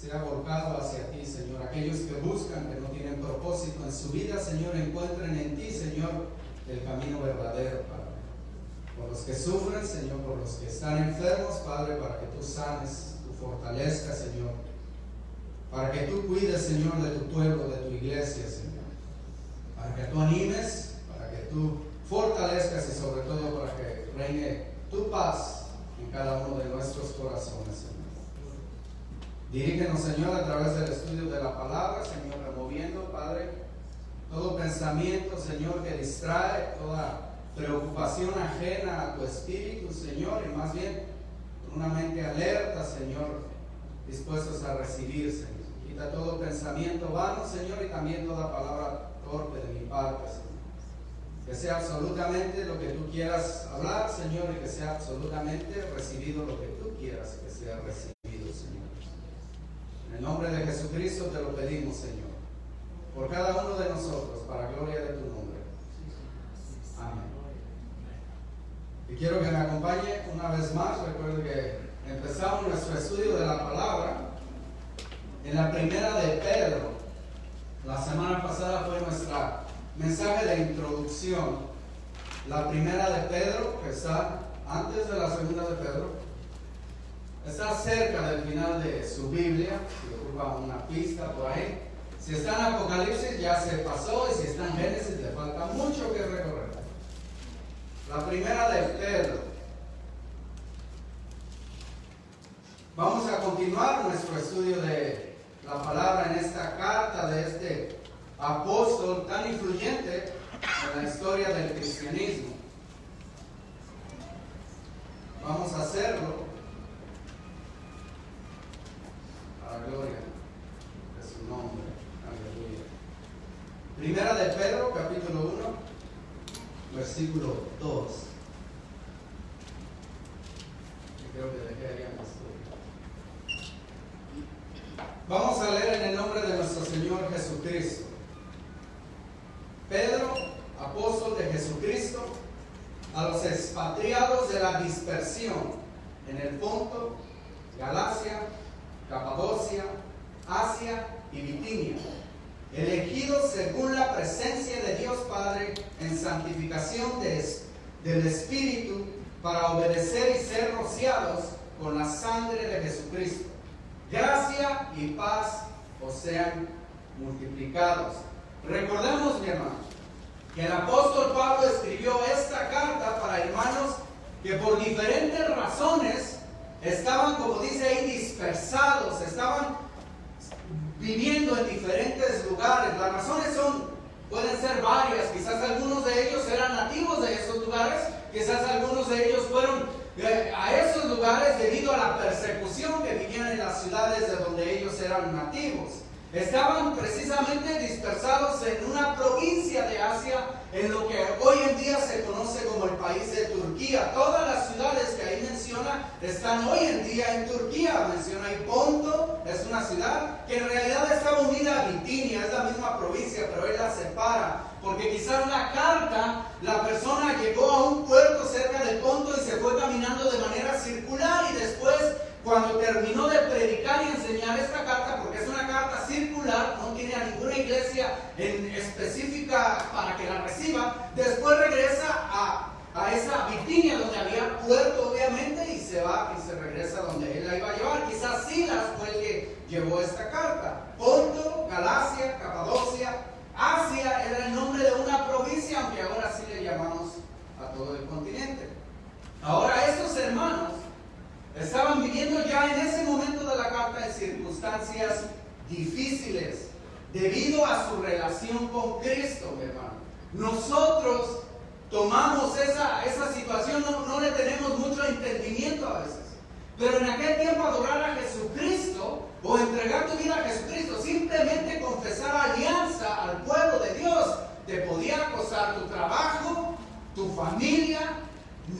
sea volcado hacia ti, Señor. Aquellos que buscan, que no tienen propósito en su vida, Señor, encuentren en ti, Señor, el camino verdadero, Padre. Por los que sufren, Señor, por los que están enfermos, Padre, para que tú sanes, tú fortalezcas, Señor. Para que tú cuides, Señor, de tu pueblo, de tu iglesia, Señor. Para que tú animes, para que tú fortalezcas y sobre todo para que reine tu paz en cada uno de nuestros corazones, Señor. Dirígenos, Señor, a través del estudio de la palabra, Señor, removiendo, Padre, todo pensamiento, Señor, que distrae, toda preocupación ajena a tu espíritu, Señor, y más bien con una mente alerta, Señor, dispuestos a recibir, Señor. Quita todo pensamiento vano, Señor, y también toda palabra torpe de mi parte, Señor. Que sea absolutamente lo que tú quieras hablar, Señor, y que sea absolutamente recibido lo que tú quieras que sea recibido, Señor. En el nombre de Jesucristo te lo pedimos, Señor, por cada uno de nosotros, para gloria de tu nombre. Amén. Y quiero que me acompañe una vez más. Recuerden que empezamos nuestro estudio de la palabra en la primera de Pedro. La semana pasada fue nuestro mensaje de introducción. La primera de Pedro, que está antes de la segunda de Pedro, está cerca del final de su Biblia. Si ocupa una pista por ahí. Si está en Apocalipsis ya se pasó, y si está en Génesis le falta mucho que recorrer. La primera de Pedro. Vamos a continuar nuestro estudio de la palabra en esta carta de este apóstol tan influyente en la historia del cristianismo. Vamos a hacerlo a la gloria de su nombre. Aleluya. Primera de Pedro, capítulo 1, versículo 2. Y creo que dejé ahí en la historia. Vamos a leer en el nombre de nuestro Señor Jesucristo. Pedro, apóstol de Jesucristo, a los expatriados de la dispersión en el Ponto, Galacia, Capadocia, Asia y Bitinia, elegidos según la presencia de Dios Padre en santificación del Espíritu, para obedecer y ser rociados con la sangre de Jesucristo. Gracia y paz os sean multiplicados. Recordemos, mi hermano, que el apóstol Pablo escribió esta carta para hermanos que por diferentes razones estaban, como dice ahí, dispersados, estaban viviendo en diferentes lugares. Las razones pueden ser varias. Quizás algunos de ellos eran nativos de esos lugares, quizás algunos de ellos fueron a esos lugares debido a la persecución que vivían en las ciudades de donde ellos eran nativos. Estaban precisamente dispersados en una provincia de Asia, en lo que hoy en día se conoce como el país de Turquía. Todas las ciudades que ahí menciona están hoy en día en Turquía. Menciona ahí Ponto, es una ciudad que en realidad está unida a Bitinia, es la misma provincia, pero él la separa. Porque quizás la carta, la persona llegó a un puerto cerca de Ponto y se fue caminando de manera circular, y después, cuando terminó de predicar y enseñar esta carta, porque es una carta circular, no tiene a ninguna iglesia en específica para que la reciba, después regresa a esa Bitinia donde había puerto, obviamente, y se va y se regresa donde él la iba a llevar. Quizás Silas fue el que llevó esta carta. Ponto, Galacia, Capadocia, Asia era el nombre de una provincia, aunque ahora sí le llamamos a todo el continente. Ahora, estos hermanos estaban viviendo ya en ese momento de la carta en circunstancias difíciles debido a su relación con Cristo, mi hermano. Nosotros tomamos esa situación, no le tenemos mucho entendimiento a veces. Pero en aquel tiempo adorar a Jesucristo o entregar tu vida a Jesucristo, simplemente confesar alianza al pueblo de Dios, te podía costar tu trabajo, tu familia,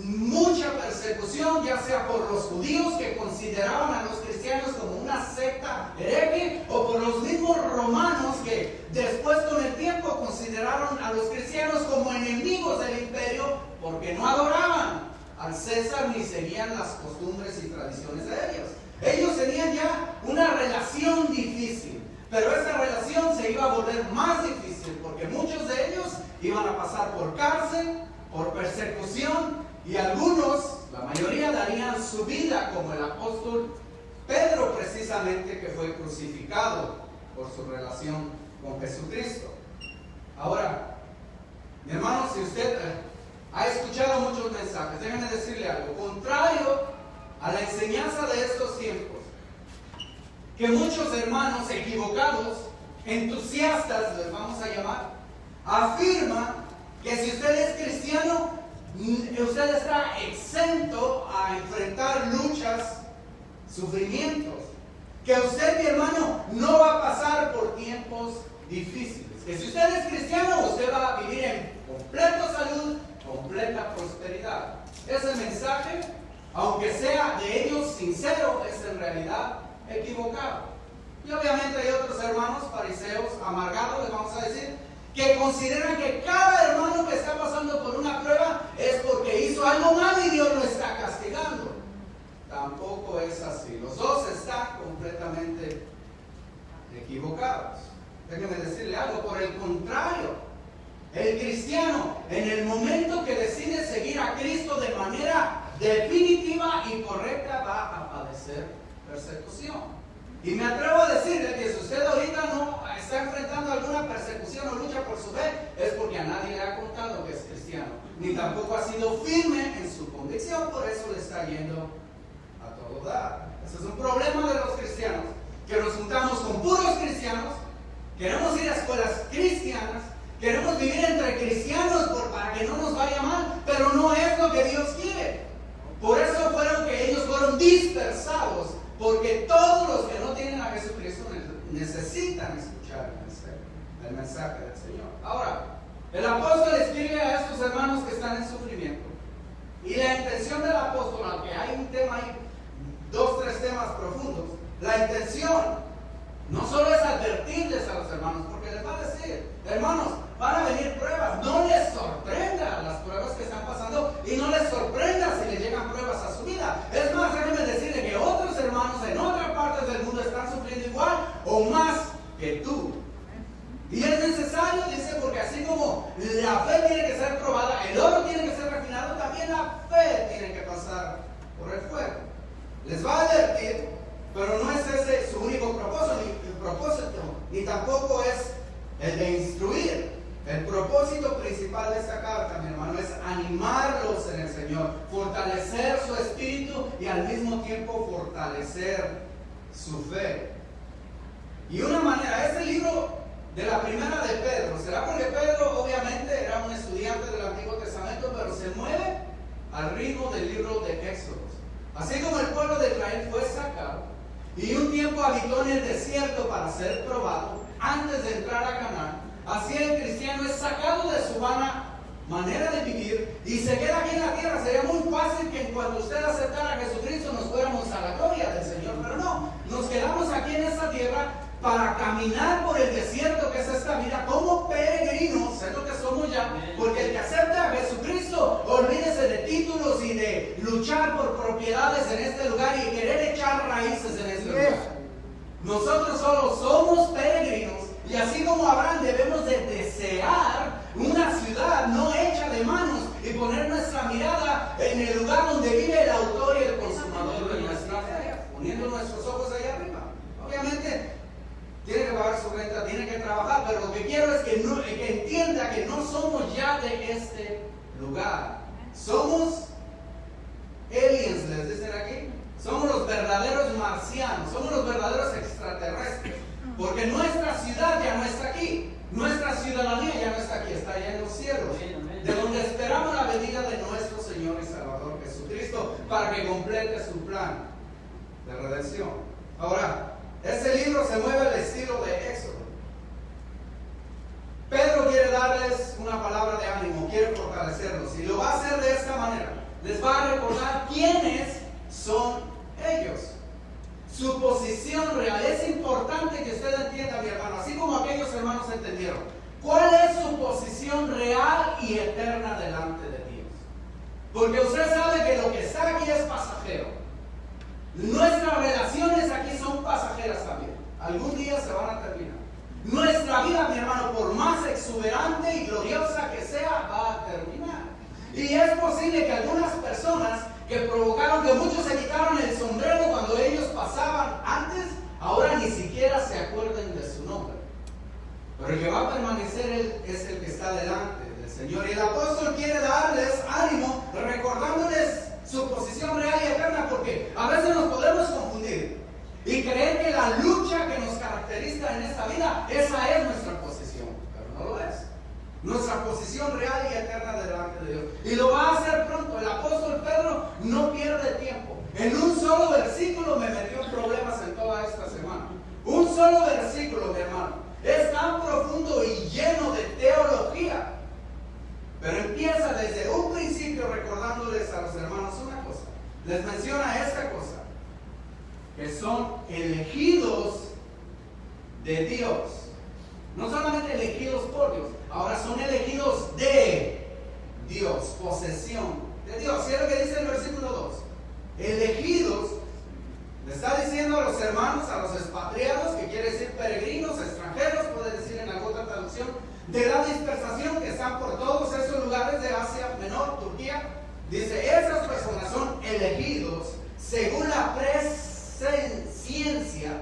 mucha persecución, ya sea por los judíos que consideraban a los cristianos como una secta hereje, o por los mismos romanos que después con el tiempo consideraron a los cristianos como enemigos del imperio porque no adoraban al César ni seguían las costumbres y tradiciones de ellos. Ellos tenían ya una relación volver más difícil, porque muchos de ellos iban a pasar por cárcel, por persecución, y algunos, la mayoría, darían su vida, como el apóstol Pedro, precisamente, que fue crucificado por su relación con Jesucristo. Ahora, mi hermano, si usted ha escuchado muchos mensajes, déjenme decirle algo. Contrario a la enseñanza de estos tiempos, que muchos hermanos equivocados, entusiastas, les vamos a llamar, afirman que si usted es cristiano, usted está exento a enfrentar luchas, sufrimientos. Que usted, mi hermano, no va a pasar por tiempos difíciles. Que si usted es cristiano, usted va a vivir en completa salud, completa prosperidad. Ese mensaje, aunque sea de ellos sincero, es en realidad equivocado. Y obviamente hay otros hermanos fariseos amargados, les vamos a decir, que consideran que cada hermano que está pasando por una prueba es porque hizo algo mal y Dios lo está castigando. Tampoco es así. Los dos están completamente equivocados. Déjenme decirle algo. Por el contrario, el cristiano, en el momento que decide seguir a Cristo de manera definitiva y correcta, va a padecer persecución. Y me atrevo a decirle que si usted ahorita no está enfrentando alguna persecución o lucha por su fe, es porque a nadie le ha contado que es cristiano, ni tampoco ha sido firme en su convicción, por eso le está yendo a todo dar. Ese es un problema de los cristianos, que nos juntamos con puros cristianos, queremos ir a escuelas cristianas, queremos vivir entre cristianos para que no nos vaya mal, pero no es lo que Dios quiere. Por eso ellos fueron dispersados, porque todos los que no tienen a Jesucristo necesitan escuchar el mensaje del Señor. Ahora, el apóstol escribe a estos hermanos que están en sufrimiento. Y la intención del apóstol, aunque hay un tema ahí, 2, 3 temas profundos, la intención no solo es advertirles a los hermanos, porque les va a decir, hermanos, van a venir pruebas, no les sorprenda las pruebas que están pasando y no les sorprenda si les llegan pruebas a su vida. Es más, déjenme decirle que otros hermanos en otras partes del mundo están sufriendo igual o más que tú. Y es necesario, dice, porque así como la fe tiene que ser probada, el oro tiene que ser refinado, también la fe tiene que pasar por el fuego. Les va a advertir, pero no es ese su único propósito, ni tampoco es el de instruir. El propósito principal de esta carta, mi hermano, es animarlos en el Señor, fortalecer su espíritu y al mismo tiempo fortalecer su fe. Y una manera, este libro de la primera de Pedro, será porque Pedro obviamente era un estudiante del Antiguo Testamento, pero se mueve al ritmo del libro de Éxodo. Así como el pueblo de Israel fue sacado y un tiempo habitó en el desierto para ser probado antes de entrar a Canaán, así el cristiano es sacado de su vana manera de vivir y se queda aquí en la tierra. Sería muy fácil que en cuanto usted aceptara a Jesucristo nos fuéramos a la gloria del Señor, pero no, nos quedamos aquí en esta tierra para caminar por el desierto que es esta vida como peregrinos, es lo que somos ya, porque el que acepta a Jesucristo, olvídese de títulos y de luchar por propiedades en este lugar y querer echar raíces en este lugar. Nosotros solo somos peregrinos y así como Abraham debemos de desear una ciudad no hecha de manos y poner nuestra mirada en el lugar donde vive el autor y el consumador de nuestra fe, poniendo nuestros ojos allá arriba. Obviamente tiene que pagar su renta, tiene que trabajar, pero lo que quiero es que entienda que no somos ya de este lugar. Somos aliens, les dicen aquí. Somos los verdaderos marcianos, somos los verdaderos extraterrestres, porque nuestra ciudad ya no está aquí, nuestra ciudadanía ya no está aquí, está allá en los cielos, de donde esperamos la venida de nuestro Señor y Salvador Jesucristo para que complete su plan de redención. Ahora, este libro se mueve al estilo de Éxodo. Pedro quiere darles una palabra de ánimo, quiere fortalecerlos y lo va a hacer de esta manera. Les va a recordar quiénes son ellos, su posición real. Es importante que usted entienda, mi hermano, así como aquellos hermanos entendieron, cuál es su posición real y eterna delante de Dios. Porque usted sabe que lo que está aquí es pasajero. Nuestras relaciones aquí son pasajeras también. Algún día se van a terminar. Nuestra vida el que va a permanecer es el que está delante del Señor. Y el apóstol quiere darles ánimo, recordándoles su posición real y eterna, porque a veces nos podemos confundir y creer que la lucha que nos caracteriza en esta vida, esa es nuestra posición, pero no lo es. Nuestra posición real y eterna delante de Dios. Y lo va a hacer pronto. El apóstol Pedro no pierde tiempo. En un solo versículo me metió en problemas en toda esta semana. Un solo versículo, mi hermano. Es tan profundo y lleno de teología. Pero empieza desde un principio recordándoles a los hermanos una cosa. Les menciona esta cosa. Que son elegidos de Dios. No solamente elegidos por Dios. Ahora son elegidos de Dios. Posesión de Dios. ¿Sí es lo que dice el versículo 2? Elegidos. Le está diciendo a los hermanos, a los expatriados, que quiere decir peregrinos, extranjeros, puede decir en alguna otra traducción, de la dispersación que están por todos esos lugares de Asia Menor, Turquía. Dice, esas personas son elegidos según la presciencia,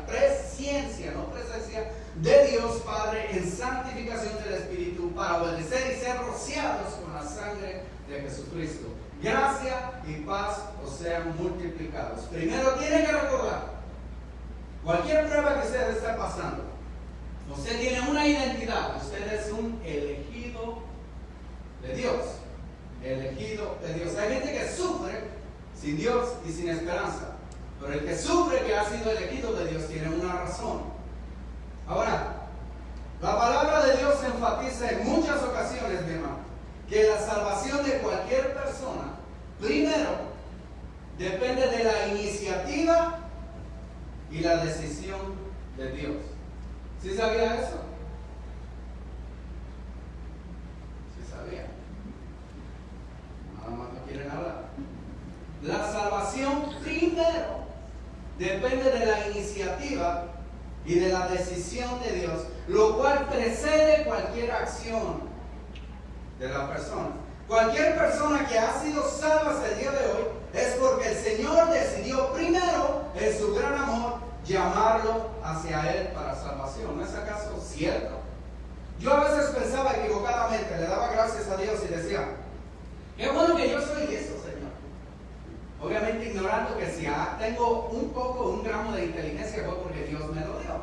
no presencia, de Dios Padre en santificación del Espíritu para obedecer y ser rociados con la sangre de Jesucristo. Gracia y paz os sean multiplicados. Primero tiene que recordar, cualquier prueba que usted esté pasando, usted tiene una identidad, usted es un elegido de Dios. Elegido de Dios. Hay gente que sufre sin Dios y sin esperanza, pero el que sufre que ha sido elegido de Dios tiene una razón. Ahora, la palabra de Dios enfatiza en muchas ocasiones, mi hermano, que la salvación de cualquier persona, primero, depende de la iniciativa y la decisión de Dios. ¿Sí sabía eso? Sí sabía. Nada más no quieren hablar. La salvación primero depende de la iniciativa y de la decisión de Dios, lo cual precede cualquier acción de la persona. Cualquier persona que ha sido salva hasta el día de hoy es porque el Señor decidió primero, en su gran amor, llamarlo hacia Él para salvación. ¿No es acaso cierto? Yo a veces pensaba equivocadamente, le daba gracias a Dios y decía, qué bueno que yo soy listo, Señor. Obviamente ignorando que si tengo un gramo de inteligencia fue porque Dios me lo dio.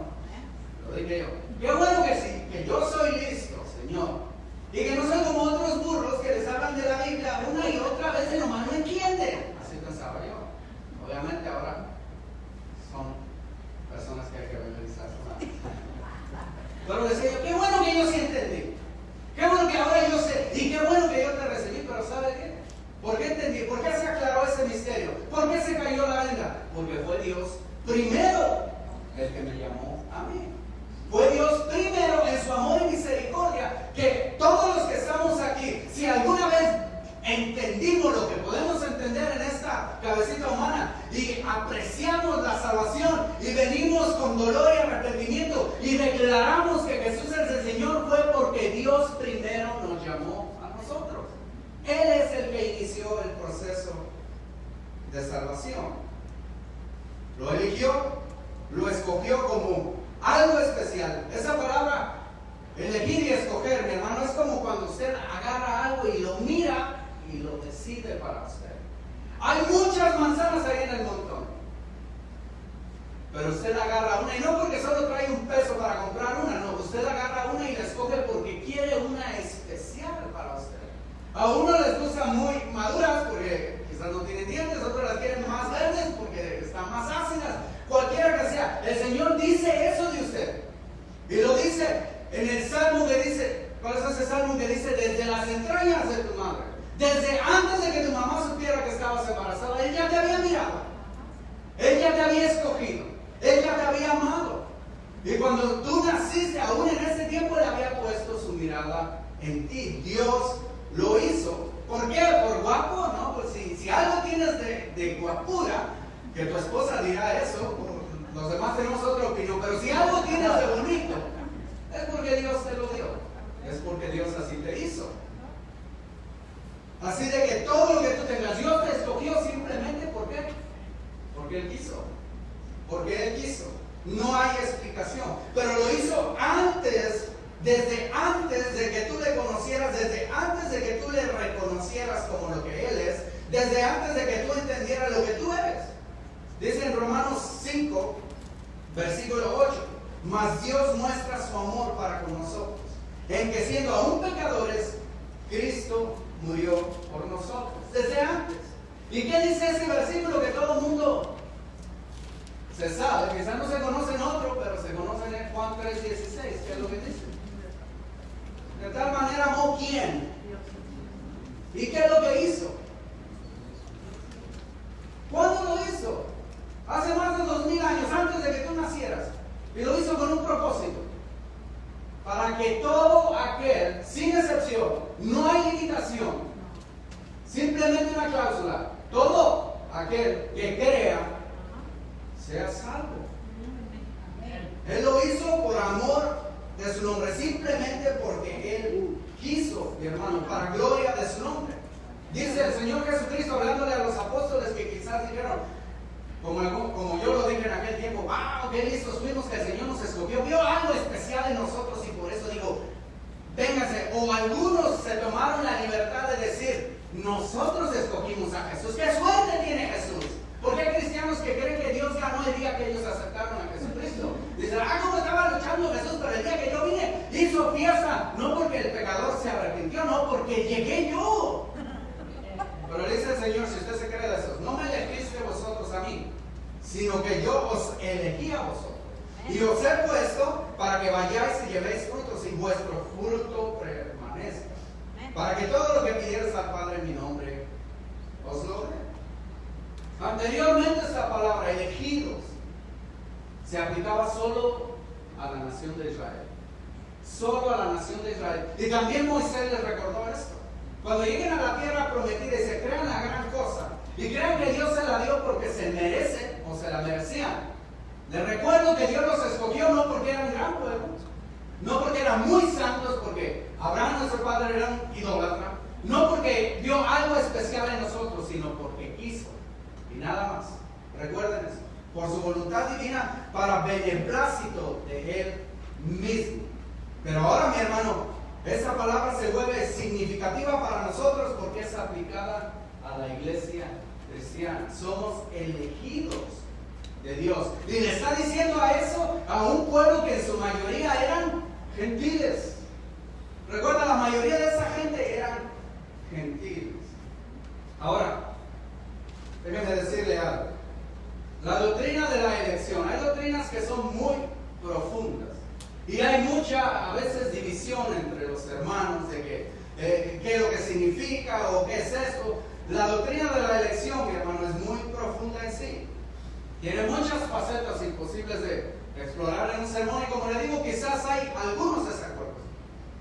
Lo dije yo. Qué bueno que sí, que yo soy listo, Señor. Y que no soy como otros burros que les hablan de la Biblia una y otra vez y nomás no entienden. Así pensaba yo. Obviamente ahora son personas que hay que evangelizar. Pero decía yo, qué bueno que yo sí entendí. Qué bueno que ahora yo sé. Y qué bueno que yo te recibí. Pero ¿sabe qué? ¿Por qué entendí? ¿Por qué se aclaró ese misterio? ¿Por qué se cayó la venda? Porque fue Dios primero el que me llamó a mí. Fue Dios primero en su amor y misericordia, que todos los que estamos aquí, si alguna vez entendimos lo que podemos entender en esta cabecita humana y apreciamos la salvación y venimos con dolor y arrepentimiento y declaramos que Jesús es el Señor, fue porque Dios primero nos llamó a nosotros. Él es el que inició el proceso de salvación. Lo eligió, lo escogió como algo especial. Esa palabra, elegir y escoger, mi hermano, es como cuando usted agarra algo y lo mira y lo decide para usted. Hay muchas manzanas ahí en el montón, pero usted agarra una, y no porque solo trae un peso para comprar una, no, usted agarra una y la escoge porque quiere una especial para usted. A uno les gusta muy maduras porque quizás no tienen dientes, otros las quieren más verdes porque están más ácidas. Cualquiera que sea, el Señor dice eso de usted. Y lo dice en el Salmo que dice, ¿cuál es ese Salmo que dice? Desde las entrañas de tu madre, desde antes de que tu mamá supiera que estabas embarazada, Él ya te había mirado, Él ya te había escogido, Él ya te había amado. Y cuando tú naciste, aún en ese tiempo Él había puesto su mirada en ti. Dios lo hizo. ¿Por qué? ¿Por guapo? No, pues si algo tienes de guapura, que tu esposa dirá eso, los demás tenemos otra opinión, pero si algo tienes de bonito, es porque Dios te lo dio, es porque Dios así te hizo. Así de que todo lo que tú tengas, Dios te escogió simplemente, ¿por qué? Porque Él quiso, porque Él quiso. No hay explicación, pero lo hizo antes desde antes de que tú le conocieras, desde antes de que tú le reconocieras como lo que Él es, desde antes de que tú entendieras lo que tú eres. Dice en Romanos 5, versículo 8, mas Dios muestra su amor para con nosotros, en que siendo aún pecadores, Cristo murió por nosotros, desde antes. ¿Y qué dice ese versículo que todo el mundo se sabe? Quizás no se conoce en otro, pero se conoce en Juan 3:16, ¿qué es lo que dice? De tal manera amó ¿quién? ¿Y qué es lo que hizo? ¿Cuándo lo hizo? Hace más de 2000 años, antes de que tú nacieras. Y lo hizo con un propósito. Para que todo aquel, sin excepción, no hay limitación, simplemente una cláusula, todo aquel que crea sea salvo. Él lo hizo por amor de su nombre, simplemente porque Él quiso, mi hermano, para gloria de su nombre. Dice el Señor Jesucristo hablándole a los apóstoles que quizás dijeron, como yo lo dije en aquel tiempo, wow, qué listos fuimos que el Señor nos escogió, vio algo especial en nosotros y por eso digo, véngase. O algunos se tomaron la libertad de decir, nosotros escogimos a Jesús. ¿Qué suerte tiene Jesús? Porque hay cristianos que creen que Dios ganó el día que ellos aceptaron a Jesucristo. Dicen, ¿cómo estaba luchando Jesús? Pero el día que yo vine, hizo fiesta. No porque el pecador se arrepintió, no, porque llegué yo. Pero dice el Señor, si usted se cree de eso, no me elegiste vosotros a mí, sino que yo os elegí a vosotros. Y os he puesto para que vayáis y llevéis frutos y vuestro fruto permanezca. Para que todo lo que pidierais al Padre en mi nombre, os lo dé. Anteriormente esta palabra, elegidos, se aplicaba solo a la nación de Israel. Solo a la nación de Israel. Y también Moisés les recordó esto. Cuando lleguen a la tierra prometida y se crean la gran cosa, y crean que Dios se la dio porque se merece o se la merecían, les recuerdo que Dios los escogió no porque eran gran pueblo, no porque eran muy santos, porque Abraham nuestro padre era un idólatra, no porque vio algo especial en nosotros, sino porque quiso, y nada más. Recuerden eso, por su voluntad divina, para beneplácito de Él mismo. Pero ahora, mi hermano, esa palabra se vuelve significativa para nosotros porque es aplicada a la iglesia cristiana. Somos elegidos de Dios. Y le está diciendo a eso a un pueblo que en su mayoría eran gentiles. Recuerda, la mayoría de esa gente eran gentiles. Ahora, déjenme decirle algo. La doctrina de la elección. Hay doctrinas que son muy profundas. Y hay mucha, a veces, división entre los hermanos de qué es lo que significa o qué es esto. La doctrina de la elección, mi hermano, es muy profunda en sí. Tiene muchas facetas imposibles de explorar en un sermón. Y como le digo, quizás hay algunos desacuerdos.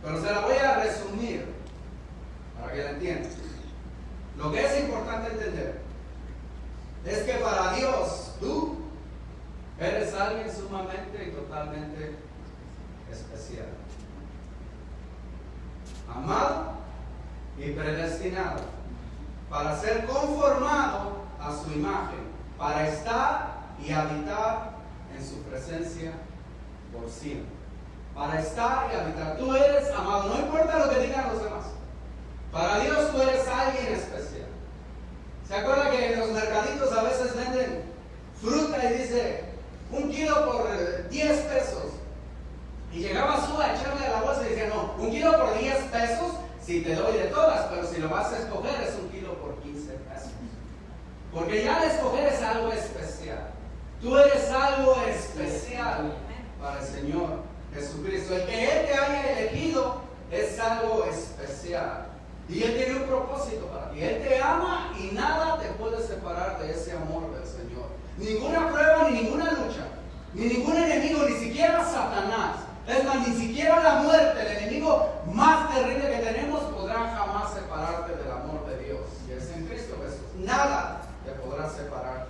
Pero se la voy a resumir para que la entiendan. Lo que es importante entender es que para Dios, tú eres alguien sumamente y totalmente especial, amado y predestinado para ser conformado a su imagen, para estar y habitar en su presencia por siempre. Para estar y habitar. Tú eres amado, no importa lo que digan los demás. Para Dios tú eres alguien especial. ¿Se acuerda que en los mercaditos a veces venden fruta y dice 1 kilo por 10 pesos? Y llegaba tú a echarle a la bolsa y decía, no, 1 kilo por 10 pesos, si te doy de todas, pero si lo vas a escoger es 1 kilo por 15 pesos. Porque ya al escoger es algo especial. Tú eres algo especial para el Señor Jesucristo. El que Él te haya elegido es algo especial. Y Él tiene un propósito para ti. Él te ama y nada te puede separar de ese amor del Señor. Ninguna prueba, ni ninguna lucha, ni ningún enemigo, ni siquiera Satanás. Es más, ni siquiera la muerte, el enemigo más terrible que tenemos, podrá jamás separarte del amor de Dios. Y es en Cristo Jesús. Nada te podrá separar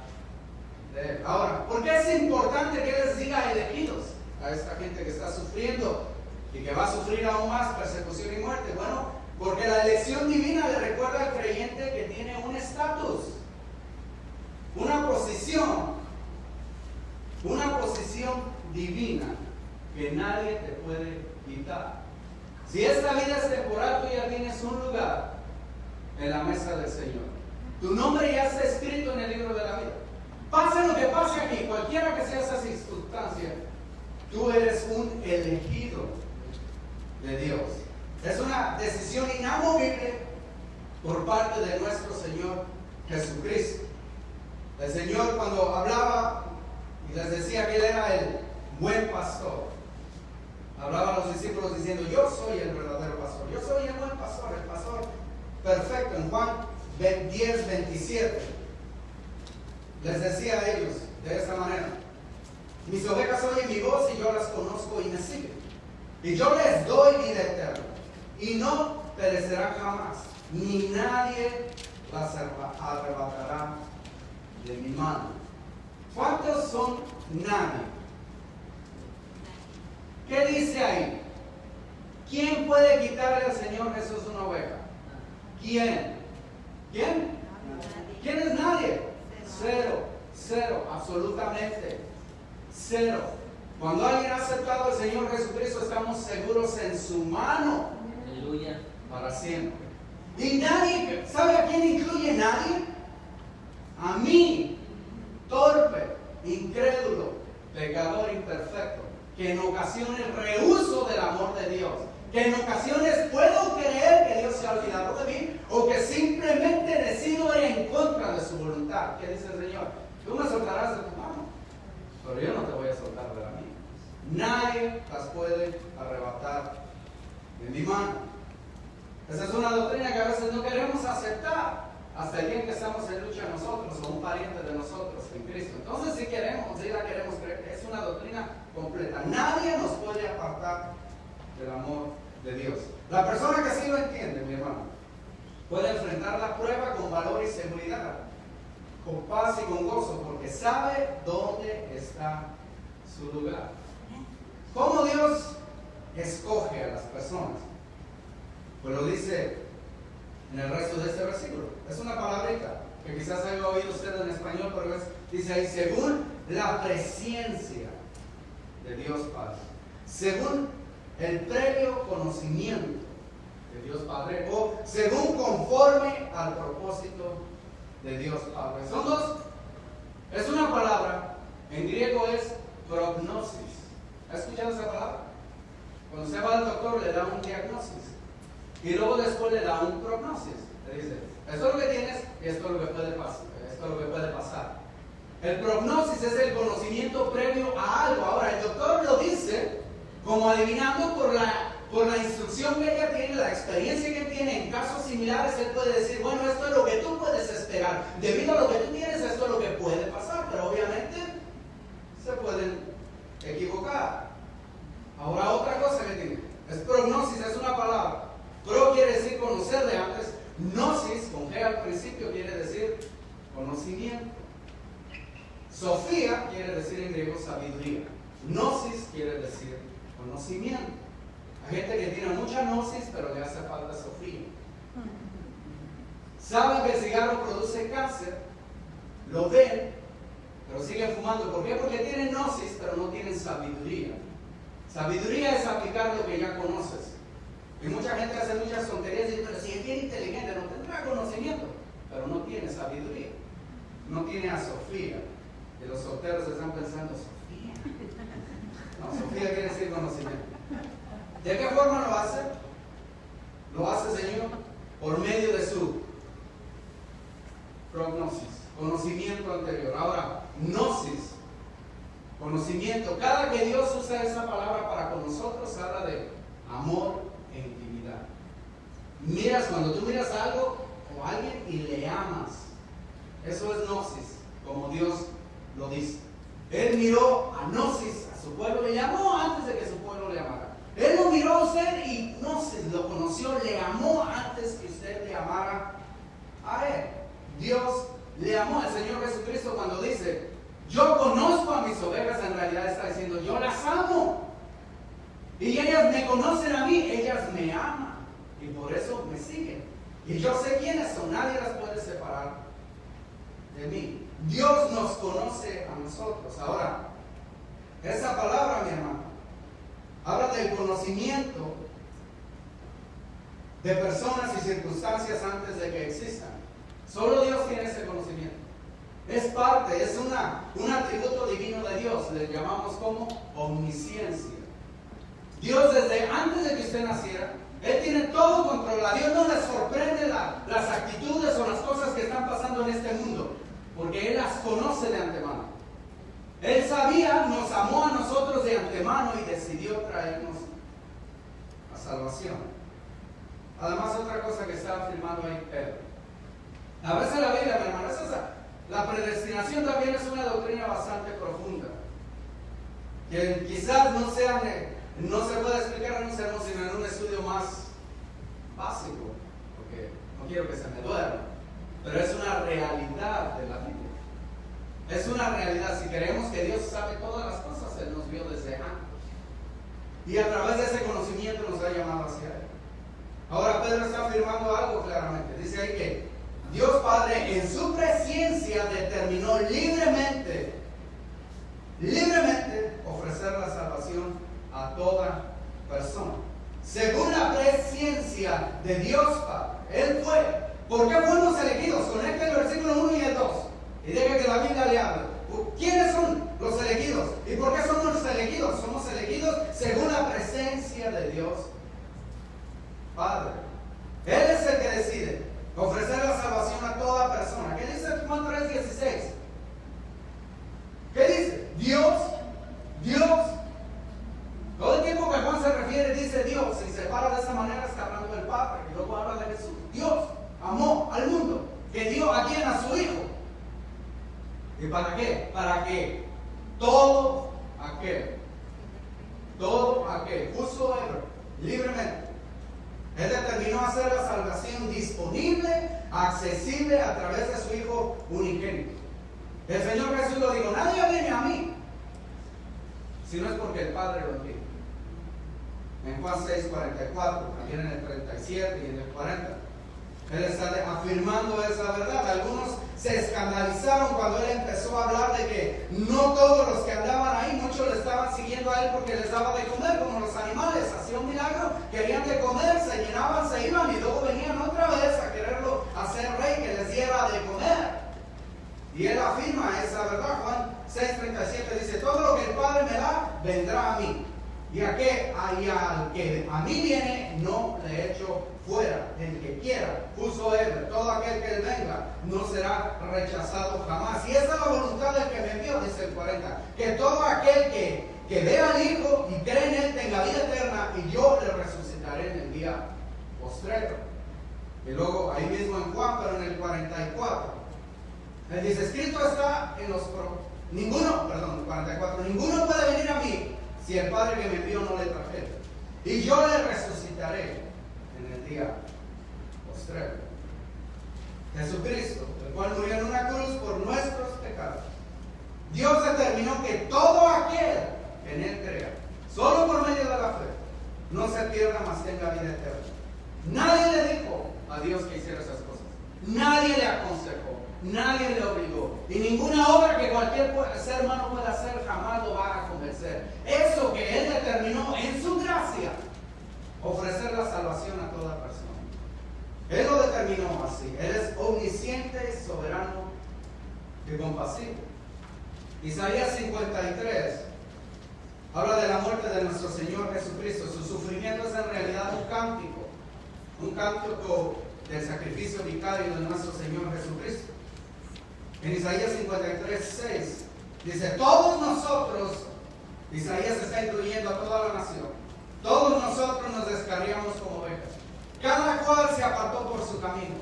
de Él. Ahora, ¿por qué es importante que les diga elegidos a esta gente que está sufriendo y que va a sufrir aún más persecución y muerte? Bueno, porque la elección divina le recuerda al creyente que tiene un estatus, una posición divina que nadie te puede quitar. Si esta vida es temporal, tú ya tienes un lugar en la mesa del Señor. Tu nombre ya está escrito en el libro de la vida. Pase lo que pase aquí, cualquiera que sea esa circunstancia, tú eres un elegido de Dios. Es una decisión inamovible por parte de nuestro Señor Jesucristo. El Señor, cuando hablaba y les decía que Él era el buen pastor, hablaba a los discípulos diciendo: yo soy el verdadero pastor, yo soy el buen pastor, el pastor perfecto. En Juan 10, 27 les decía a ellos de esta manera: mis ovejas oyen mi voz y yo las conozco y me siguen, y yo les doy vida eterna y no perecerán jamás, ni nadie las arrebatará de mi mano. ¿Cuántos son nadie? ¿Qué dice ahí? ¿Quién puede quitarle al Señor Jesús una oveja? ¿Quién? ¿Quién? ¿Quién es nadie? Cero, cero, absolutamente cero. Cuando alguien ha aceptado al Señor Jesucristo, estamos seguros en su mano. Aleluya. Para siempre. Y nadie, ¿sabe a quién incluye nadie? A mí, torpe, incrédulo, pecador imperfecto, que en ocasiones rehúso del amor de Dios, que en ocasiones puedo creer que Dios se ha olvidado de mí, o que simplemente decido ir en contra de su voluntad. ¿Qué dice el Señor? Tú me soltarás de tu mano, pero yo no te voy a soltar de la mía. Nadie las puede arrebatar de mi mano. Esa es una doctrina que a veces no queremos aceptar hasta el día en que estamos en lucha nosotros o un pariente de nosotros en Cristo. Entonces sí la queremos creer. Es una doctrina completa. Nadie nos puede apartar del amor de Dios. La persona que así lo entiende, mi hermano, puede enfrentar la prueba con valor y seguridad, con paz y con gozo, porque sabe dónde está su lugar. ¿Cómo Dios escoge a las personas? Pues lo dice en el resto de este versículo. Es una palabrita que quizás haya oído usted en español, pero dice ahí: según la presciencia de Dios Padre, según el previo conocimiento de Dios Padre, o según conforme al propósito de Dios Padre. Son dos. Es una palabra, en griego es prognosis. ¿Ha escuchado esa palabra? Cuando usted va al doctor, le da un diagnóstico y luego después le da un prognosis. Le dice: esto es lo que tienes y esto es lo que puede pasar. Esto es lo que puede pasar. El prognosis es el conocimiento previo a algo. Ahora, el doctor lo dice como adivinando por la instrucción que ella tiene, la experiencia que tiene. En casos similares, él puede decir: bueno, esto es lo que tú puedes esperar. Debido a lo que tú tienes, esto es lo que puede pasar. Pero obviamente se pueden equivocar. Ahora, otra cosa que tiene es prognosis, es una palabra. Pro quiere decir conocer de antes. Gnosis, con G al principio, quiere decir conocimiento. Sofía quiere decir en griego sabiduría. Gnosis quiere decir conocimiento. Hay gente que tiene mucha gnosis, pero le hace falta sofía. Saben que el cigarro produce cáncer, lo ven, pero siguen fumando. ¿Por qué? Porque tienen gnosis, pero no tienen sabiduría. Sabiduría es aplicar lo que ya conoces. Y mucha gente hace muchas tonterías y dice: pero si es bien inteligente, no tendrá conocimiento, pero no tiene sabiduría, no tiene a Sofía. Y los solteros están pensando: Sofía. No, Sofía quiere decir conocimiento. ¿De qué forma lo hace? Lo hace, Señor, por medio de su prognosis, conocimiento anterior. Ahora, gnosis, conocimiento. Cada que Dios usa esa palabra para con nosotros, habla de amor e intimidad. Cuando tú miras algo o a alguien y le amas, eso es gnosis, como Dios lo dice. Él miró a gnosis, a su pueblo, le llamó antes de que su pueblo le amara. Él lo miró a usted y gnosis, lo conoció, le amó antes que usted le amara a él. Dios le amó. El Señor Jesucristo, cuando dice: yo conozco a mis ovejas, en realidad está diciendo: yo las amo. Y ellas me conocen a mí, ellas me aman. Y por eso me siguen. Y yo sé quiénes son, nadie las puede separar de mí. Dios nos conoce a nosotros. Ahora, esa palabra, mi hermano, habla del conocimiento de personas y circunstancias antes de que existan. Solo Dios tiene ese conocimiento. Es parte, es un atributo divino de Dios. Le llamamos como omnisciencia. Dios, desde antes de que usted naciera, Él tiene todo controlado. A Dios no le sorprende las actitudes o las cosas que están pasando en este mundo, porque Él las conoce de antemano. Él sabía, nos amó a nosotros de antemano y decidió traernos a salvación. Además, otra cosa que está afirmando ahí Pedro. A veces la Biblia, mi hermano, la predestinación también es una doctrina bastante profunda, que quizás no se puede explicar en un sermón, sino en un estudio más básico, porque no quiero que se me duerma, pero es una realidad de la Biblia. Es una realidad. Si creemos que Dios sabe todas las cosas, Él nos vio desde antes, y a través de ese conocimiento nos ha llamado hacia Él. Ahora Pedro está afirmando algo claramente. Dice ahí que Dios Padre en su presciencia determinó libremente ofrecer la salvación a toda persona. Según la presciencia de Dios Padre, Él fue. ¿Por qué fuimos elegidos? Conecta el versículo 1 y el 2 y deja que la Biblia le hable. ¿Quiénes son los elegidos? ¿Y por qué somos los elegidos? Somos elegidos según la presencia de Dios Padre. Él es el que decide ofrecer la salvación a toda persona. ¿Qué dice Juan 3:16? ¿Qué dice? Dios. Todo el tiempo que Juan se refiere dice Dios, y se para de esa manera, está hablando del Padre, y luego habla de Jesús. Dios amó al mundo, que dio a quien, a su Hijo. ¿Y para qué? Para que todo aquel, whosoever, libremente, Él determinó hacer la salvación disponible, accesible a través de su Hijo unigénito. El Señor Jesús lo dijo: nadie viene a mí si no es porque el Padre lo envía. En Juan 6:44, también en el 37 y en el 40, Él está afirmando esa verdad. Algunos se escandalizaron cuando Él empezó a hablar de que no todos los que andaban ahí, muchos le estaban siguiendo a Él porque les daba de comer, como los animales. Hacía un milagro, querían de comer, se llenaban, se iban y luego venían otra vez a quererlo hacer rey, que les diera de comer. Y Él afirma esa verdad. Juan 6:37 dice: todo lo que el Padre me da, vendrá a mí. Y al que a mí viene, no le echo fuera. El que quiera, whosoever, todo aquel que Él venga, no será rechazado jamás. Y esa es la voluntad del que me envió, dice el 40. Que todo aquel que vea al Hijo y cree en Él tenga vida eterna, y yo le resucitaré en el día postrero. Y luego ahí mismo en Juan, pero en el 44, Él dice: escrito está en los 44, ninguno puede venir a mí si el Padre que me envió no le trajera, y yo le resucitaré en el día postrero. Jesucristo, el cual murió en una cruz por nuestros pecados, Dios determinó que todo aquel que en Él crea, solo por medio de la fe, no se pierda, mas tenga vida eterna. Nadie le dijo a Dios que hiciera esas cosas. Nadie le aconsejó. Nadie le obligó. Y ninguna obra que cualquier ser humano pueda hacer jamás lo va a convencer. Eso que Él determinó en su gracia, ofrecer la salvación a toda persona. Él lo determinó así. Él es omnisciente, soberano y compasivo. Isaías 53 habla de la muerte de nuestro Señor Jesucristo. Su sufrimiento es en realidad un cántico del sacrificio vicario de nuestro Señor Jesucristo. En Isaías 53:6 dice: todos nosotros, Isaías está incluyendo a toda la nación, todos nosotros nos descarriamos como ovejas, cada cual se apartó por su camino,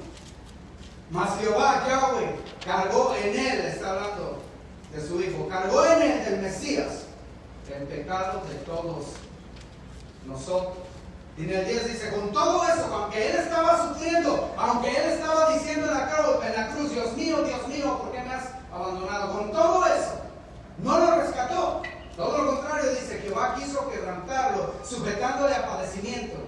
mas Jehová, Yahweh, cargó en Él, está hablando de su Hijo, cargó en Él, el Mesías, el pecado de todos nosotros. Y en el 10 dice: con todo eso, aunque Él estaba sufriendo, aunque Él estaba diciendo en la cruz, Dios mío, ¿por qué me has abandonado? Con todo eso, no lo rescató. Todo lo contrario, dice: Jehová quiso quebrantarlo, sujetándole a padecimiento.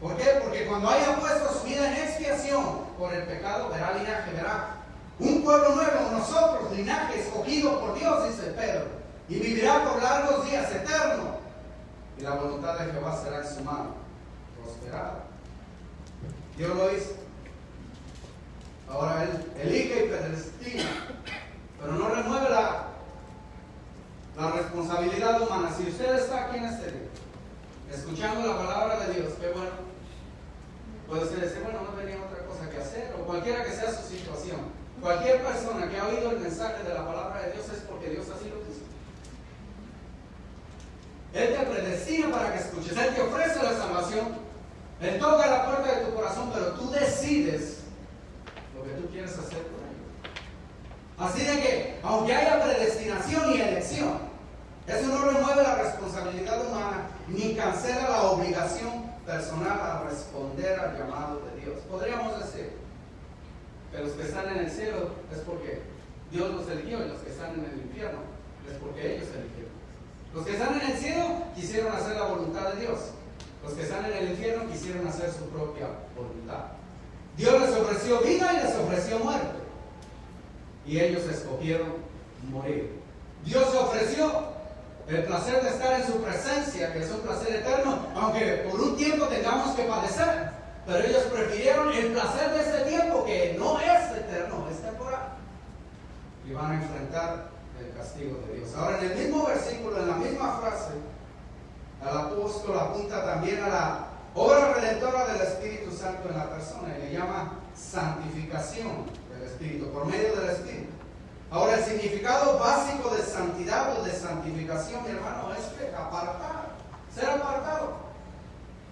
¿Por qué? Porque cuando haya puesto su vida en expiación por el pecado, verá linaje, verá un pueblo nuevo, nosotros, linaje escogido por Dios, dice Pedro, y vivirá por largos días, eterno. Y la voluntad de Jehová será en su mano prosperada. Dios lo hizo. Ahora Él elige y predestina, pero no remueve la responsabilidad humana. Si usted está aquí en este día, escuchando la palabra de Dios, qué bueno. Puede usted decir, bueno, no tenía otra cosa que hacer, o cualquiera que sea su situación. Cualquier persona que ha oído el mensaje de la palabra de Dios es porque Dios así lo quiso. Él te predestina para que escuches, Él te ofrece la salvación, Él toca la puerta de tu corazón, pero tú decides lo que tú quieres hacer con ello. Así de que, aunque haya predestinación y elección, eso no remueve la responsabilidad humana ni cancela la obligación personal a responder al llamado de Dios. Podríamos decir que los que están en el cielo es porque Dios los eligió, y los que están en el infierno es porque ellos eligieron. Los que están en el cielo quisieron hacer la voluntad de Dios. Los que están en el infierno quisieron hacer su propia voluntad. Dios les ofreció vida y les ofreció muerte, y ellos escogieron morir. Dios ofreció el placer de estar en su presencia, que es un placer eterno, aunque por un tiempo tengamos que padecer, pero ellos prefirieron el placer de este tiempo, que no es eterno, es temporal, y van a enfrentar el castigo de Dios. Ahora, en el mismo versículo, en la misma frase, el apóstol apunta también a la obra redentora del Espíritu Santo en la persona, y le llama santificación del Espíritu, por medio del Espíritu. Ahora, el significado básico de santidad o de santificación, mi hermano, es que apartar, ser apartado.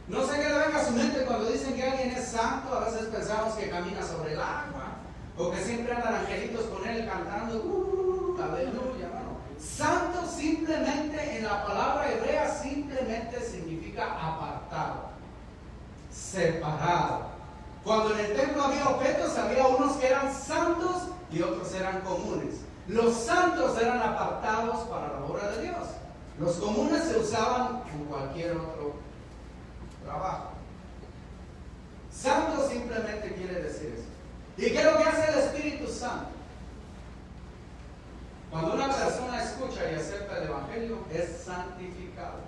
No sé qué le venga a su mente cuando dicen que alguien es santo. A veces pensamos que camina sobre el agua, o que siempre andan angelitos con él cantando, aleluya, hermano. Santo simplemente, en la palabra hebrea, simplemente significa apartado, separado. Cuando en el templo había objetos, había unos que eran santos y otros eran comunes. Los santos eran apartados para la obra de Dios. Los comunes se usaban en cualquier otro trabajo. Santo simplemente quiere decir eso. ¿Y qué es lo que hace el Espíritu Santo? Cuando una persona escucha y acepta el Evangelio, es santificado,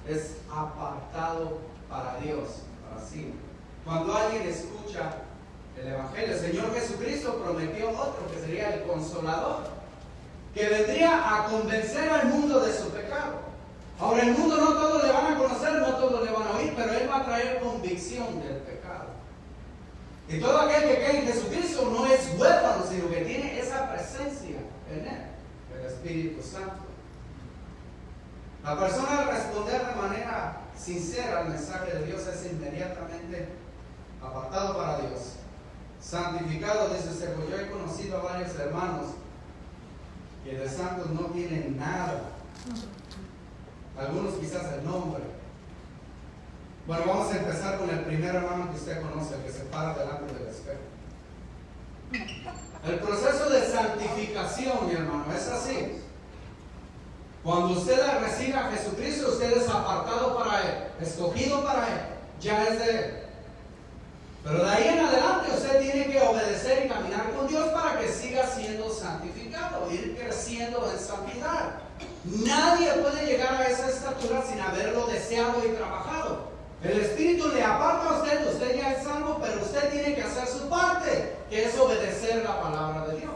es apartado para Dios, para sí. Cuando alguien escucha el Evangelio, el Señor Jesucristo prometió otro, que sería el Consolador, que vendría a convencer al mundo de su pecado. Ahora, el mundo no todos le van a conocer, no todos le van a oír, pero Él va a traer convicción del pecado. Y todo aquel que cree en Jesucristo no es huérfano, sino que tiene esa presencia en Él, el Espíritu Santo. La persona, al responder de manera sincera al mensaje de Dios, es inmediatamente apartado para Dios, santificado. Dice usted, pues yo he conocido a varios hermanos que de santos no tienen nada, algunos quizás el nombre. Bueno, vamos a empezar con el primer hermano que usted conoce, el que se para delante del espejo. El proceso de santificación, mi hermano, es así. Cuando usted recibe a Jesucristo, usted es apartado para Él, escogido para Él, ya es de Él. Pero de ahí en adelante usted tiene que obedecer y caminar con Dios para que siga siendo santificado, ir creciendo en santidad. Nadie puede llegar a esa estatura sin haberlo deseado y trabajado. El Espíritu le aparta a usted, usted ya es salvo, pero usted tiene que hacer su parte, que es obedecer la palabra de Dios,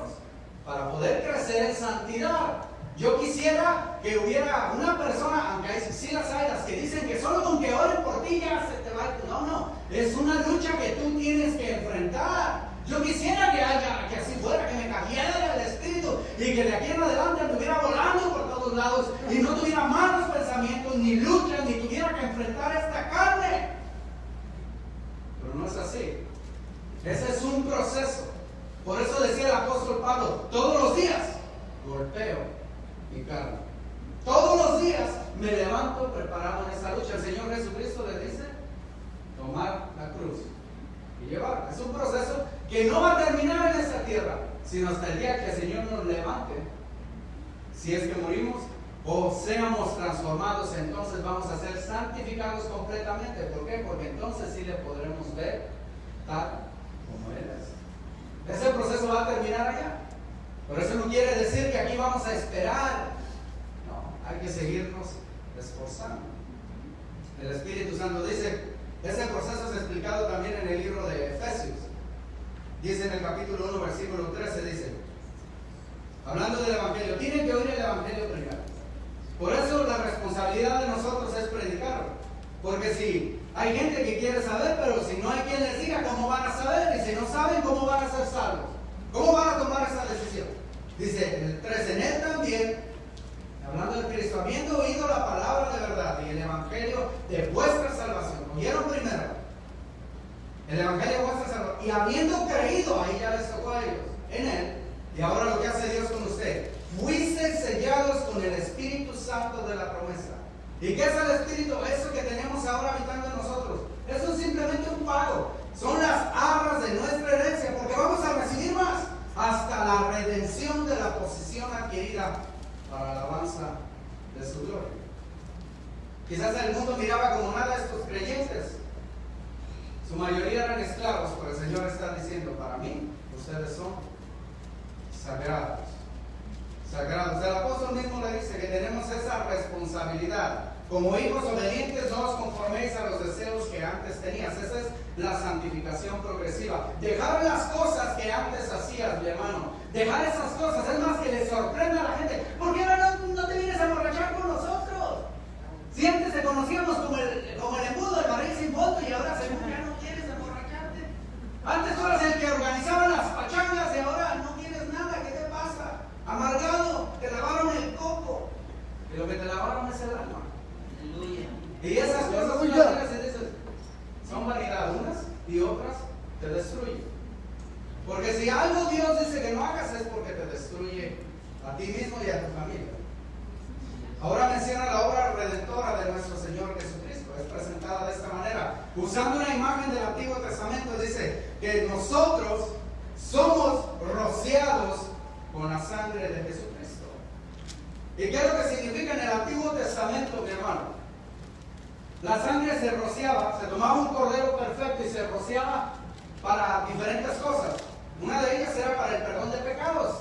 para poder crecer en santidad. Yo quisiera que hubiera una persona, aunque hay sí las hay, las que dicen que solo con que oren por ti ya se te va. No, es una lucha que tú tienes que enfrentar. Yo quisiera que así fuera, que me cayera el Espíritu y que de aquí en adelante anduviera volando por todos lados y no tuviera malos pensamientos, ni luchas, ni tuviera que enfrentar esta carne. Pero no es así. Ese es un proceso. Por eso decía el apóstol Pablo, todos los días golpeo mi carne. Todos los días me levanto preparado en esa lucha. El Señor Jesucristo le dice, tomar la cruz y llevarla. Es un proceso que no va a terminar en esta tierra, sino hasta el día que el Señor nos levante. Si es que morimos o seamos transformados, entonces vamos a ser santificados completamente. ¿Por qué? Porque entonces sí le podremos ver tal como Él es. Ese proceso va a terminar allá. Pero eso no quiere decir que aquí vamos a esperar. No, hay que seguirnos esforzando. El Espíritu Santo dice, Ese proceso es explicado también en el libro de Efesios. Dice en el capítulo 1, versículo 13, dice, hablando del Evangelio, tienen que oír el Evangelio primero. Por eso la responsabilidad de nosotros es predicarlo. Porque si hay gente que quiere saber, pero si no hay quien les diga, ¿cómo van a saber? Y si no saben, ¿cómo van a ser salvos? ¿Cómo van a tomar esa decisión? Dice el 13, en él también, hablando de Cristo, habiendo oído la palabra de verdad y el Evangelio de vuestra salvación, oyeron primero el Evangelio de vuestra salvación, y habiendo creído, ahí ya les tocó a ellos, en él, y ahora lo que hace Dios con usted, fuisteis sellados con el Espíritu Santo de la promesa. ¿Y qué es el Espíritu? Eso que tenemos ahora habitando en nosotros. Eso es simplemente un pago. Son las arras de nuestra herencia, porque vamos a recibir más hasta la redención de la posesión adquirida para la alabanza de su gloria. Quizás el mundo miraba como nada a estos creyentes. Su mayoría eran esclavos, pero el Señor está diciendo, para mí, ustedes son sagrados. Sagrados. El apóstol mismo le dice que tenemos esa responsabilidad. Como hijos obedientes, no os conforméis a los deseos que antes tenías. Esa es la santificación progresiva. Dejar las cosas que antes hacías, mi hermano. Dejar esas cosas. Es más, que le sorprenda a la gente. ¿Por qué no te vienes a emborrachar con nosotros? Si antes te conocíamos como el embudo, el barril sin fondo, y ahora según ya no quieres emborracharte. Antes tú eras el que organizaba las pachangas y ahora no quieres nada. ¿Qué te pasa? Amargado, te lavaron el coco. Y lo que te lavaron es el alma. Aleluya. Y esas cosas son vanidad, unas y otras te destruyen. Porque si algo Dios dice que no hagas es porque te destruye a ti mismo y a tu familia. Ahora menciona la obra redentora de nuestro Señor Jesucristo. Es presentada de esta manera. Usando una imagen del Antiguo Testamento, dice que nosotros somos rociados con la sangre de Jesucristo. ¿Y qué es lo que significa en el Antiguo Testamento, mi hermano? La sangre se rociaba, se tomaba un cordero perfecto y se rociaba para diferentes cosas. Una de ellas era para el perdón de pecados.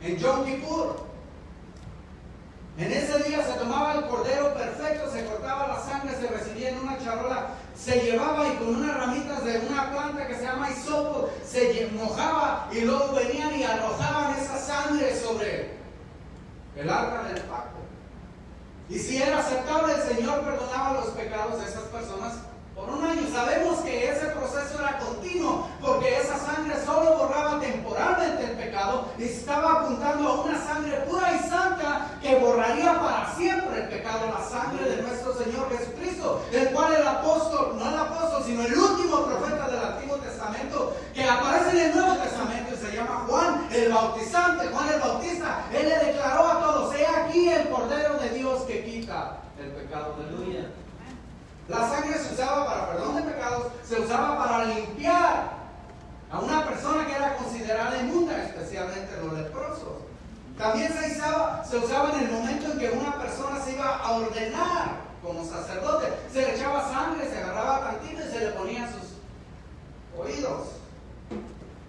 En Yom Kippur, en ese día se tomaba el cordero perfecto, se cortaba la sangre, se recibía en una charola, se llevaba y con unas ramitas de una planta que se llama hisopo, se mojaba y luego venían y arrojaban esa sangre sobre el arca del pacto. Y si era aceptable, el Señor perdonaba los pecados de esas personas por un año. Sabemos que ese proceso era continuo, porque esa sangre solo borraba temporalmente el pecado y estaba apuntando a una sangre pura y santa que borraría para siempre el pecado, la sangre de nuestro Señor Jesucristo, el cual el apóstol, no el apóstol, sino el último profeta del Antiguo Testamento, que aparece en el Nuevo Testamento y se llama Juan el Bautizante, Juan el Bautista. Él le declaró a todos: he aquí el Cordero de Dios que quita el pecado del mundo. La sangre se usaba para perdón de pecados, se usaba para limpiar a una persona que era considerada inmunda, especialmente los leprosos. También se usaba en el momento en que una persona se iba a ordenar como sacerdote. Se le echaba sangre, se agarraba tantito y se le ponía sus oídos.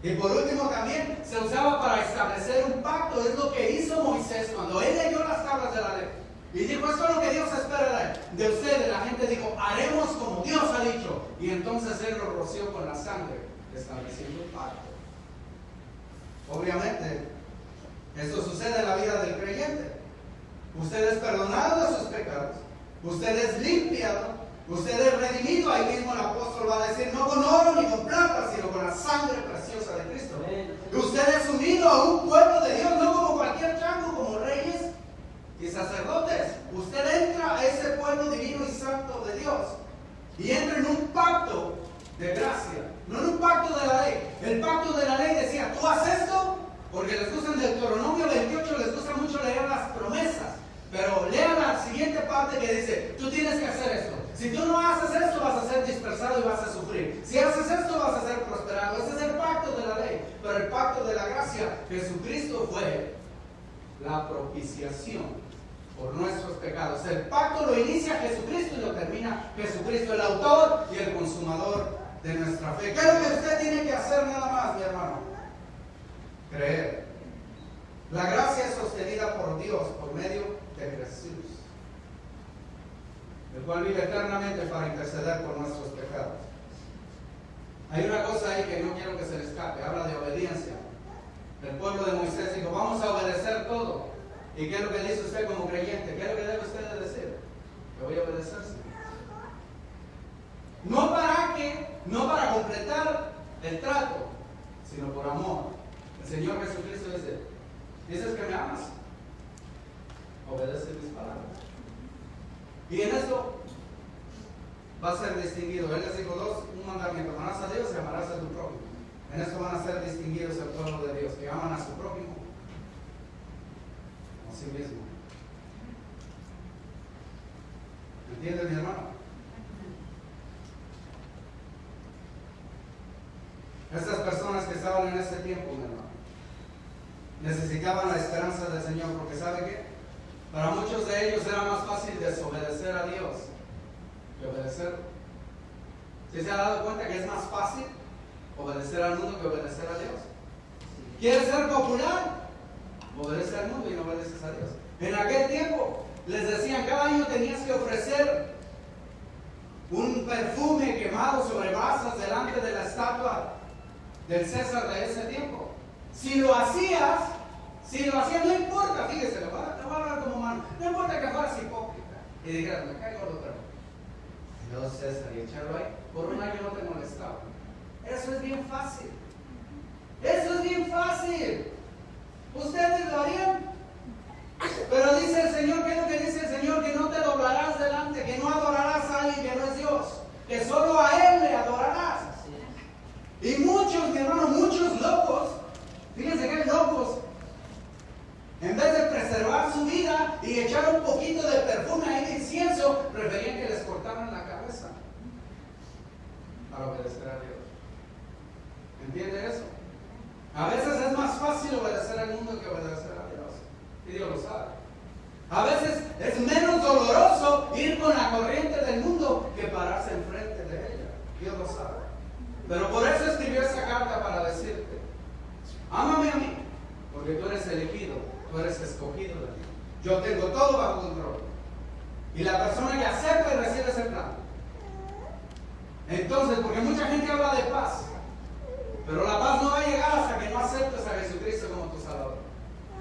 Y por último también se usaba para establecer un pacto. Es lo que hizo Moisés cuando él leyó las tablas de la ley. Y dijo: esto es lo que Dios espera de ustedes. La gente dijo: haremos como Dios ha dicho. Y entonces él lo roció con la sangre, estableciendo un pacto. Obviamente, esto sucede en la vida del creyente. Usted es perdonado de sus pecados, usted es limpiado, usted es redimido. Ahí mismo el apóstol va a decir: no con oro ni con plata, sino con la sangre preciosa de Cristo. Usted es unido a un pueblo de Dios, no como cualquier chango, como reyes y sacerdotes. Usted entra a ese pueblo divino y santo de Dios y entra en un pacto de gracia, no en un pacto de la ley. El pacto de la ley decía: tú haces esto, porque les gusta en Deuteronomio 28, les gusta mucho leer las promesas, pero lean la siguiente parte que dice: tú tienes que hacer esto. Si tú no haces esto, vas a ser dispersado y vas a sufrir. Si haces esto, vas a ser prosperado. Ese es el pacto de la ley. Pero el pacto de la gracia, Jesucristo fue la propiciación por nuestros pecados. El pacto lo inicia Jesucristo y lo termina Jesucristo, el autor y el consumador de nuestra fe. ¿Qué es lo que usted tiene que hacer nada más, mi hermano? Creer. La gracia es sostenida por Dios por medio de Jesús. el cual vive eternamente para interceder por nuestros pecados. Hay una cosa ahí que no quiero que se le escape, habla de obediencia. El pueblo de Moisés dijo, vamos a obedecer todo. ¿Y qué es lo que dice usted como creyente? ¿Qué es lo que debe usted de decir? Que voy a obedecer, Señor. No para completar el trato, sino por amor. El Señor Jesucristo dice, dices que me amas, obedece mis palabras. Y en esto va a ser distinguido. Él les dijo un mandamiento: amarás a Dios y amarás a tu prójimo. En esto van a ser distinguidos el pueblo de Dios, que aman a su prójimo a sí mismo. ¿Entiende, mi hermano? Estas personas que estaban en ese tiempo, mi hermano, necesitaban la esperanza del Señor, porque ¿sabe qué? Para muchos de ellos era más fácil desobedecer a Dios que obedecerlo. ¿Sí se ha dado cuenta que es más fácil obedecer al mundo que obedecer a Dios? ¿Quieres ser popular? Obedece al mundo y no obedeces a Dios. En aquel tiempo les decían, cada año tenías que ofrecer un perfume quemado sobre brasas delante de la estatua del César de ese tiempo. Si lo hacías, no importa, fíjese, le voy a hablar como humano, no importa que fueras hipócrita y dijeras, me caigo de otra vez. Dios, César, y echarlo ahí, por un año no te molestaba. Eso es bien fácil. Eso es bien fácil. ¿Ustedes lo harían? Pero dice el Señor, ¿qué es lo que dice el Señor? Que no te doblarás delante, que no adorarás a alguien que no es Dios, que solo a Él le adorarás. Y muchos, mi hermano, muchos locos, fíjense que locos, en vez de preservar su vida y echar un poquito de perfume ahí de incienso, preferían que les cortaran la cabeza para obedecer a Dios. ¿Entiende eso? A veces es más fácil obedecer al mundo que obedecer a Dios. Y Dios lo sabe. A veces es menos doloroso ir con la corriente del mundo que pararse enfrente de ella. Dios lo sabe. Pero por eso escribió esa carta, para decirte, ámame a mí, porque tú eres elegido, tú eres escogido de mí. Yo tengo todo bajo control. Y la persona que acepta y recibe ese plan. Entonces, porque mucha gente habla de paz, pero la paz no va a llegar hasta que no aceptes a Jesucristo como tu Salvador.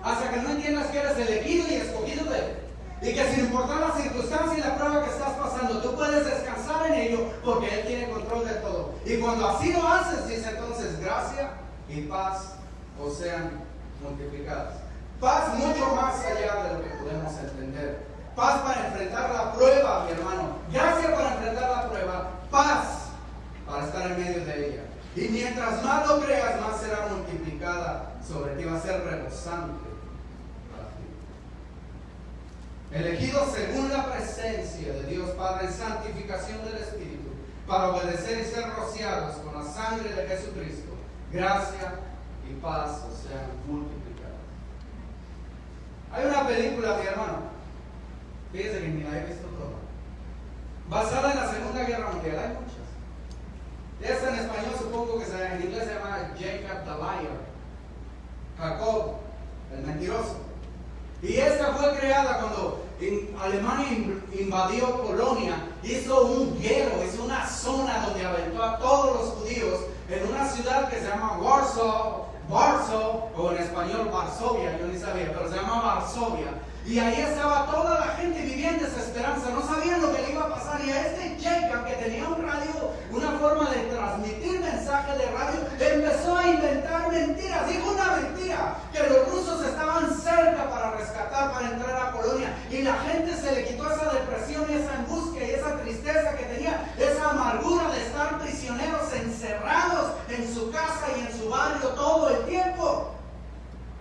Hasta que no entiendas que eres elegido y escogido de Él. Y que sin importar la circunstancia y la prueba que estás pasando, tú puedes descansar en ello, porque Él tiene control de todo. Y cuando así lo haces, dice entonces, gracia y paz os sean multiplicadas. Paz mucho más allá de lo que podemos entender. Paz para enfrentar la prueba, mi hermano. Gracia para enfrentar la prueba. Paz para estar en medio de ella. Y mientras más lo creas, más será multiplicada sobre ti. Va a ser rebosante para ti. Elegidos según la presencia de Dios Padre en santificación del Espíritu, para obedecer y ser rociados con la sangre de Jesucristo. Gracia y paz o sean multiplicadas. Hay una película, mi hermano, fíjese que ni la he visto toda, basada en la Segunda Guerra Mundial. Hay muchas. Esta en español supongo que en inglés se llama Jacob the Liar, Jacob el mentiroso. Y esta fue creada cuando Alemania invadió Polonia, hizo un guero, hizo una zona donde aventó a todos los judíos en una ciudad que se llama Warsaw, o en español Varsovia, yo ni sabía, pero se llama Varsovia. Y ahí estaba toda la gente viviendo desesperanza, no sabían lo que le iba a pasar. Y a este Jacob, que tenía un radio, una forma de transmitir mensaje de radio, empezó a inventar mentiras. Dijo una mentira, que los rusos estaban cerca para rescatar, para entrar a Polonia. Y la gente se le quitó esa depresión y esa angustia y esa tristeza que tenía, esa amargura de estar prisioneros, encerrados en su casa y en su barrio todo el tiempo.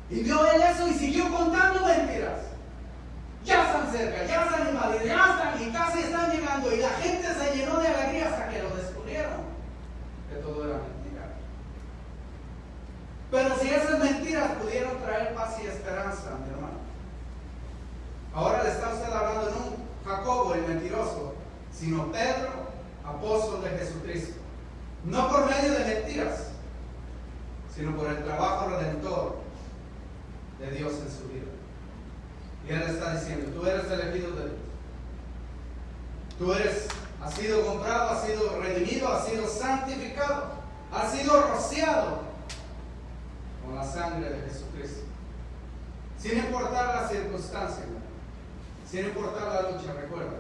Y vio él eso y siguió contando mentiras. Ya están cerca, ya están invadidos, ya están y casi están llegando. Y la gente se llenó de alegría hasta que lo descubrieron, que todo era mentira. Pero si esas mentiras pudieron traer paz y esperanza, mi hermano, ahora le está usted hablando no un Jacobo el mentiroso, sino Pedro, apóstol de Jesucristo. No por medio de mentiras, sino por el trabajo redentor de Dios en su vida. Y Él está diciendo, tú eres elegido de Dios. Has sido comprado, has sido redimido, has sido santificado, has sido rociado con la sangre de Jesucristo. Sin importar las circunstancias, sin importar la lucha, recuerda,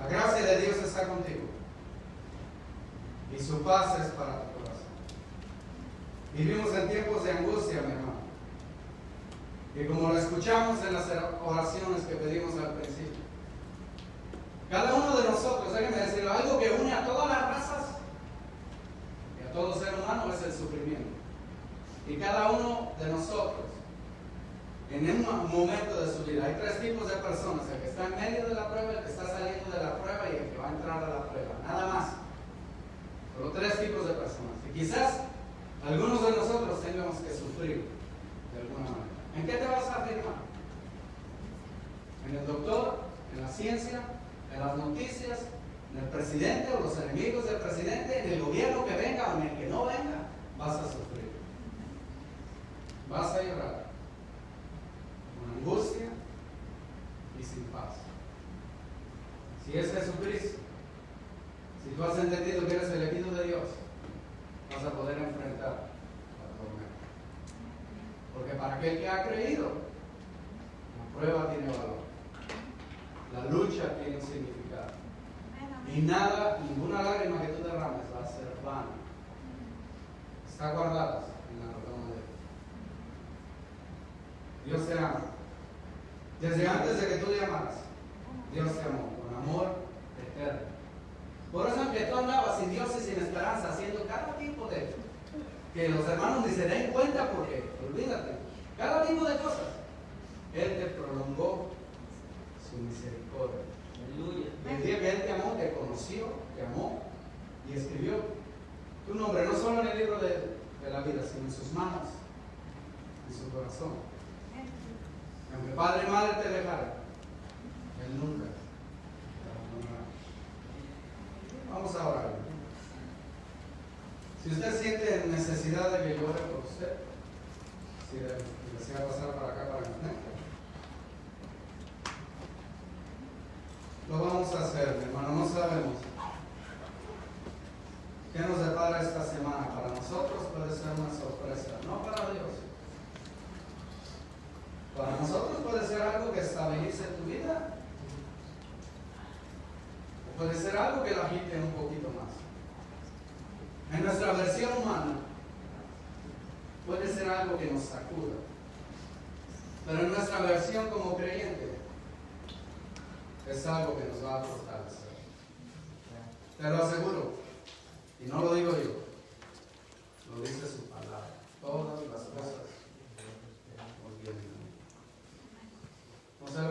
la gracia de Dios está contigo y su paz es para tu corazón. Vivimos en tiempos de angustia, mi hermano, y como lo escuchamos en las oraciones que pedimos al principio, cada uno de nosotros, déjenme decirlo, algo que une a todas las razas y a todo ser humano es el sufrimiento. Y cada uno de nosotros, en un momento de su vida, hay tres tipos de personas: el que está en medio de la prueba, el que está saliendo de la prueba y el que va a entrar a la prueba. Nada más. Solo tres tipos de personas. Y quizás algunos de nosotros tengamos que sufrir de alguna manera. ¿En qué te vas a afirmar? ¿En el doctor? ¿En la ciencia? ¿En las noticias? ¿En el presidente o los enemigos del presidente? ¿En el gobierno que venga o en el que no venga? Vas a sufrir. Vas a llorar. Con angustia y sin paz. Si es Jesucristo, si tú has entendido que eres el elegido de Dios, vas a poder enfrentar la tormenta. Porque para aquel que ha creído, la prueba tiene valor. La lucha tiene un significado. Y nada, ninguna lágrima que tú derrames va a ser vana. Está guardada en la redoma de Dios. Dios te ama. Desde antes de que tú le amaras, Dios te amó con amor eterno. Por eso, aunque tú andabas sin Dios y sin esperanza, haciendo cada tipo de, que los hermanos ni se den cuenta, porque olvídate, cada tipo de cosas, Él te prolongó su misericordia. Aleluya. El día que Él te amó, te conoció, te amó y escribió tu nombre, no solo en el libro de la vida, sino en sus manos, en su corazón. Aunque padre y madre te dejaran, Él nunca te abandonará. Vamos a orar. Si usted siente necesidad de que yo ore por usted, si desea pasar para acá para el frente, lo vamos a hacer, mi hermano. No sabemos qué nos depara esta semana. Para nosotros puede ser una sorpresa, no para Dios. Para nosotros puede ser algo que estabilice tu vida, o puede ser algo que la agite un poquito más. En nuestra versión humana puede ser algo que nos sacuda, pero en nuestra versión como creyente es algo que nos va a fortalecer. Te lo aseguro, y no lo digo yo.